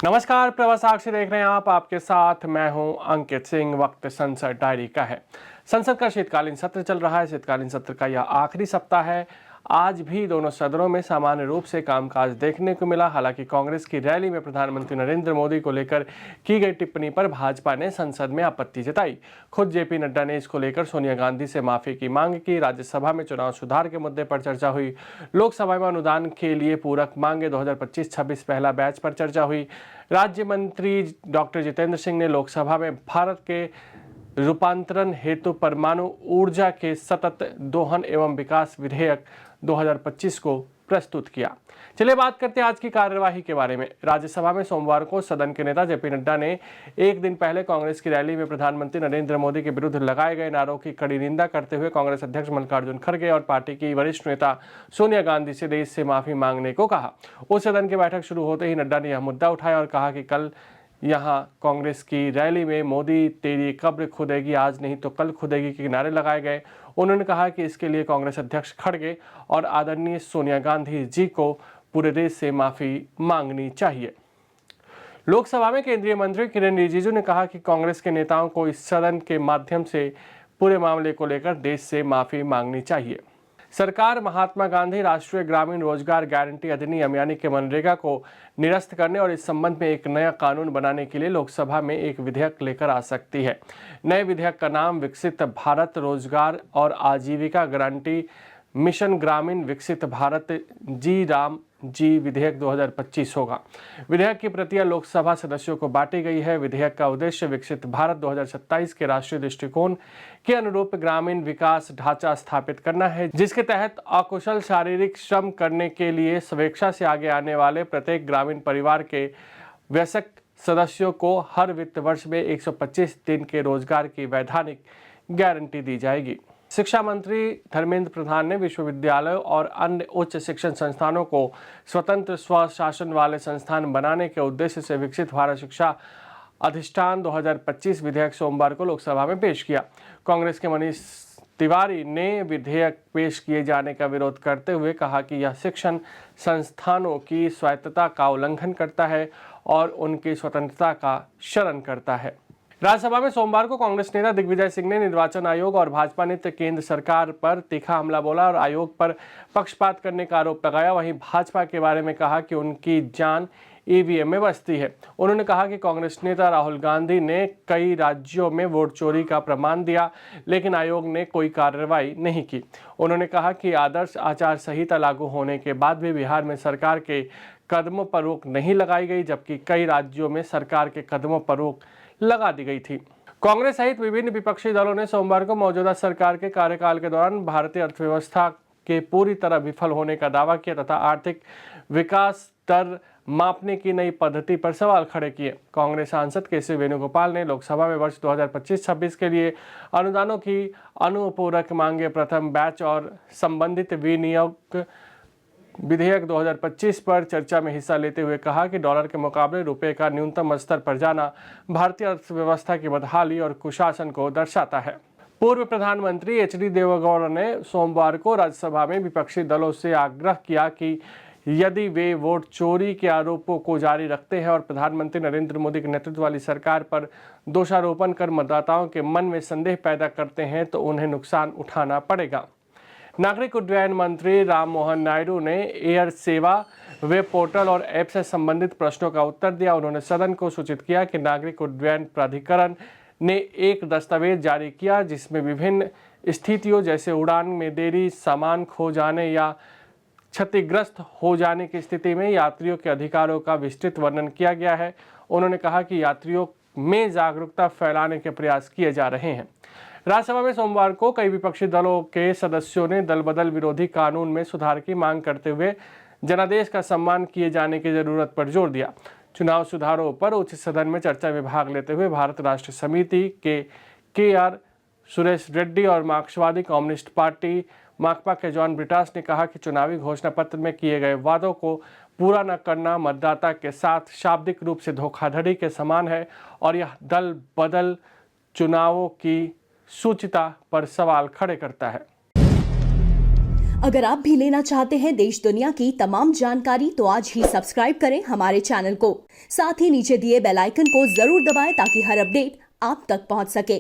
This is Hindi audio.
नमस्कार, प्रवास साक्षी देख रहे हैं आप। आपके साथ मैं हूं अंकित सिंह। वक्त संसद डायरी का है। संसद का शीतकालीन सत्र चल रहा है। शीतकालीन सत्र का यह आखिरी सप्ताह है। आज भी दोनों सदनों में सामान्य रूप से कामकाज देखने को मिला। हालांकि कांग्रेस की रैली में प्रधानमंत्री नरेंद्र मोदी को लेकर की गई टिप्पणी पर भाजपा ने संसद में आपत्ति जताई। खुद जेपी नड्डा ने इसको लेकर सोनिया गांधी से माफी की मांग की। राज्यसभा में चुनाव सुधार के मुद्दे पर चर्चा हुई। लोकसभा में अनुदान के लिए पूरक मांगे 2025-26 पहला बैच पर चर्चा हुई। राज्य मंत्री डॉक्टर जितेंद्र सिंह ने लोकसभा में भारत के रूपांतरण हेतु परमाणु ऊर्जा के सतत दोहन एवं विकास विधेयक 2025 को प्रस्तुत किया। चलिए बात करते हैं आज की कार्यवाही के बारे में। राज्यसभा में सोमवार को सदन के नेता जेपी नड्डा ने एक दिन पहले कांग्रेस की रैली में प्रधानमंत्री नरेंद्र मोदी के विरुद्ध लगाए गए नारों की कड़ी निंदा करते हुए कांग्रेस अध्यक्ष मल्लिकार्जुन खड़गे और पार्टी की वरिष्ठ नेता सोनिया गांधी से देश से माफी मांगने को कहा। उस सदन की बैठक शुरू होते ही नड्डा ने यह मुद्दा उठाया और कहा कि कल यहां कांग्रेस की रैली में मोदी तेरी कब्र खुदेगी आज नहीं तो कल खुदेगी के नारे लगाए गए। उन्होंने कहा कि इसके लिए कांग्रेस अध्यक्ष खड़गे और आदरणीय सोनिया गांधी जी को पूरे देश से माफी मांगनी चाहिए। लोकसभा में केंद्रीय मंत्री किरेन रिजिजू ने कहा कि कांग्रेस के नेताओं को इस सदन के माध्यम से पूरे मामले को लेकर देश से माफी मांगनी चाहिए। सरकार महात्मा गांधी राष्ट्रीय ग्रामीण रोजगार गारंटी अधिनियम यानी कि मनरेगा को निरस्त करने और इस संबंध में एक नया कानून बनाने के लिए लोकसभा में एक विधेयक लेकर आ सकती है। नए विधेयक का नाम विकसित भारत रोजगार और आजीविका गारंटी मिशन ग्रामीण विकसित भारत जी राम जी विधेयक 2025 होगा। विधेयक की प्रतियां लोकसभा सदस्यों को बांटी गई है। विधेयक का उद्देश्य विकसित भारत 2027 के राष्ट्रीय दृष्टिकोण के अनुरूप ग्रामीण विकास ढांचा स्थापित करना है, जिसके तहत अकुशल शारीरिक श्रम करने के लिए स्वेच्छा से आगे आने वाले प्रत्येक ग्रामीण परिवार के वयस्क सदस्यों को हर वित्त वर्ष में 125 दिन के रोजगार की वैधानिक गारंटी दी जाएगी। शिक्षा मंत्री धर्मेंद्र प्रधान ने विश्वविद्यालयों और अन्य उच्च शिक्षण संस्थानों को स्वतंत्र स्वशासन वाले संस्थान बनाने के उद्देश्य से विकसित भारत शिक्षा अधिष्ठान 2025 विधेयक सोमवार को लोकसभा में पेश किया। कांग्रेस के मनीष तिवारी ने विधेयक पेश किए जाने का विरोध करते हुए कहा कि यह शिक्षण संस्थानों की स्वायत्तता का उल्लंघन करता है और उनकी स्वतंत्रता का क्षरण करता है। राज्यसभा में सोमवार को कांग्रेस नेता दिग्विजय सिंह ने निर्वाचन आयोग और भाजपा नेता केंद्र सरकार पर तीखा हमला बोला और आयोग पर पक्षपात करने का आरोप लगाया। वहीं भाजपा के बारे में कहा कि उनकी जान ईवीएम में बसती है। उन्होंने कहा कि कांग्रेस नेता राहुल गांधी ने कई राज्यों में वोट चोरी का प्रमाण दिया, लेकिन आयोग ने कोई कार्रवाई नहीं की। उन्होंने कहा कि आदर्श आचार संहिता लागू होने के बाद भी बिहार में सरकार के कदमों पर रोक नहीं लगाई गई, जबकि कई राज्यों में सरकार के कदमों पर रोक लगा दी गई थी। कांग्रेस सहित विभिन्न विपक्षी दलों ने सोमवार को मौजूदा सरकार के कार्यकाल के दौरान भारतीय अर्थव्यवस्था के पूरी तरह विफल होने का दावा किया तथा आर्थिक विकास दर मापने की नई पद्धति पर सवाल खड़े किए। कांग्रेस सांसद केसी वेणुगोपाल ने लोकसभा में वर्ष 2025-26 के लिए अनुदानों की अनुपूरक मांगे प्रथम बैच और संबंधित विनियोग विधेयक 2025 पर चर्चा में हिस्सा लेते हुए कहा कि डॉलर के मुकाबले रुपए का न्यूनतम स्तर पर जाना भारतीय अर्थव्यवस्था की बदहाली और कुशासन को दर्शाता है। पूर्व प्रधानमंत्री एचडी देवेगौड़ा ने सोमवार को राज्यसभा में विपक्षी दलों से आग्रह किया कि यदि वे वोट चोरी के आरोपों को जारी रखते हैं और प्रधानमंत्री नरेंद्र मोदी के नेतृत्व वाली सरकार पर दोषारोपण कर मतदाताओं के मन में संदेह पैदा करते हैं तो उन्हें नुकसान उठाना पड़ेगा। नागरिक उड्डयन मंत्री राममोहन नायडू ने एयर सेवा वेब पोर्टल और ऐप से संबंधित प्रश्नों का उत्तर दिया। उन्होंने सदन को सूचित किया कि नागरिक उड्डयन प्राधिकरण ने एक दस्तावेज जारी किया जिसमें विभिन्न स्थितियों जैसे उड़ान में देरी, सामान खो जाने या क्षतिग्रस्त हो जाने की स्थिति में यात्रियों के अधिकारों का विस्तृत वर्णन किया गया है। उन्होंने कहा कि यात्रियों में जागरूकता फैलाने के प्रयास किए जा रहे हैं। राज्यसभा में सोमवार को कई विपक्षी दलों के सदस्यों ने दल बदल विरोधी कानून में सुधार की मांग करते हुए जनादेश का सम्मान किए जाने की जरूरत पर जोर दिया। चुनाव सुधारों पर उच्च सदन में चर्चा में भाग लेते हुए भारत राष्ट्र समिति के आर सुरेश रेड्डी और मार्क्सवादी कम्युनिस्ट पार्टी माकपा के जॉन ब्रिटास ने कहा कि चुनावी घोषणा पत्र में किए गए वादों को पूरा न करना मतदाता के साथ शाब्दिक रूप से धोखाधड़ी के समान है और यह दल बदल चुनावों की सूचिता पर सवाल खड़े करता है। अगर आप भी लेना चाहते हैं देश दुनिया की तमाम जानकारी तो आज ही सब्सक्राइब करें हमारे चैनल को। साथ ही नीचे दिए बेल आइकन को जरूर दबाएं ताकि हर अपडेट आप तक पहुंच सके।